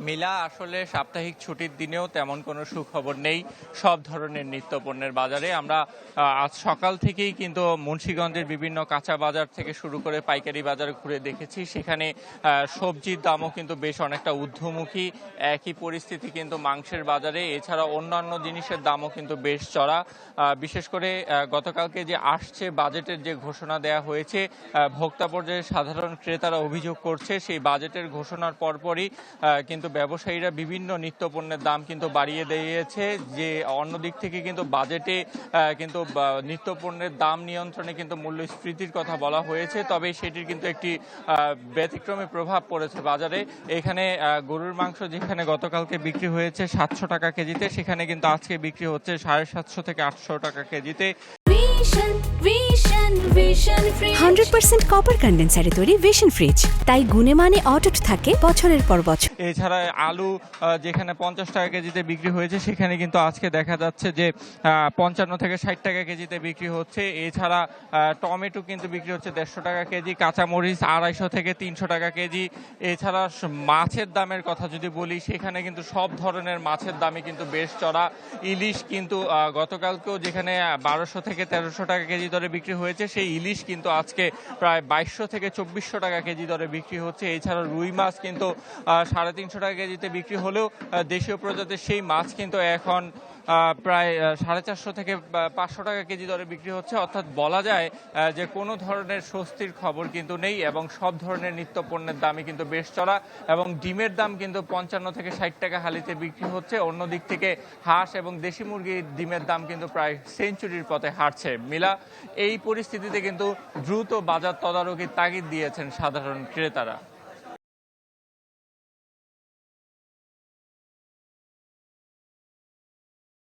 মিলা আসলে সাপ্তাহিক ছুটির দিনেও তেমন কোনো সুখবর নেই সব ধরনের নিত্যপণ্যের বাজারে। আমরা আজ সকাল থেকেই কিন্তু মুন্সিগঞ্জের বিভিন্ন কাঁচা বাজার থেকে শুরু করে পাইকারি বাজার ঘুরে দেখেছি। সেখানে সবজির দামও কিন্তু বেশ অনেকটা ঊর্ধ্বমুখী। একই পরিস্থিতি কিন্তু মাংসের বাজারে, এছাড়া অন্যান্য জিনিসের দামও কিন্তু বেশ চড়া। বিশেষ করে গতকালকে যে আসছে বাজেটের যে ঘোষণা দেয়া হয়েছে, ভোক্তা পর্যায়ে সাধারণ ক্রেতারা অভিযোগ করছে সেই বাজেটের ঘোষণার পরপরই কিন্তু ব্যবসায়ীরা বিভিন্ন নিত্যপণ্যের দাম কিন্তু বাড়িয়ে দিয়েছে। যে অন্যদিক থেকে কিন্তু বাজেটে কিন্তু নিত্যপণ্যের দাম নিয়ন্ত্রণে কিন্তু মূল্যস্ফীতির কথা বলা হয়েছে, তবে সেটির কিন্তু একটি ব্যতিক্রমী প্রভাব পড়েছে বাজারে। এখানে গরুর মাংস যেখানে গতকালকে বিক্রি হয়েছে 700 টাকা কেজিতে, সেখানে কিন্তু আজকে বিক্রি হচ্ছে 750 থেকে 800 টাকা কেজিতে। 100% কপার কন্ডেন্সারে তৈরি ভিশন ফ্রিজ, তাই গুণে মানে অটুট থাকে বছরের পর বছর। এছাড়া আলু যেখানে 50 টাকা কেজিতে বিক্রি হয়েছে, সেখানে কিন্তু আজকে দেখা যাচ্ছে যে 55 থেকে 60 টাকা কেজিতে বিক্রি হচ্ছে। এছাড়া টমেটো কিন্তু বিক্রি হচ্ছে 150 টাকা কেজি, কাঁচামরিচ 250 থেকে 300 টাকা কেজি। এছাড়া মাছের দামের কথা যদি বলি, সেখানে কিন্তু সব ধরনের মাছের দামই কিন্তু বেশ চড়া। ইলিশ কিন্তু গতকালকেও যেখানে 1200 থেকে 1300 টাকা কেজি দরে বিক্রি হয়েছে, সেই ইলিশ কিন্তু আজকে প্রায় 2200 থেকে 2400 টাকা কেজি দরে বিক্রি হচ্ছে। এছাড়া রুই মাছ কিন্তু 350 টাকা কেজিতে বিক্রি হলেও দেশীয় প্রজাতির সেই মাছ কিন্তু এখন প্রায় 450 থেকে 500 টাকা কেজি দরে বিক্রি হচ্ছে। অর্থাৎ বলা যায় যে কোনো ধরনের স্বস্তির খবর কিন্তু নেই, এবং সব ধরনের নিত্যপণ্যের দামই কিন্তু বেশ চড়া। এবং ডিমের দাম কিন্তু 55 থেকে 60 টাকা হালিতে বিক্রি হচ্ছে। অন্যদিক থেকে হাঁস এবং দেশি মুরগির ডিমের দাম কিন্তু প্রায় সেঞ্চুরির পথে হাঁটছে। মিলা, এই পরিস্থিতিতে কিন্তু দ্রুত বাজার তদারকির তাগিদ দিয়েছেন সাধারণ ক্রেতারা।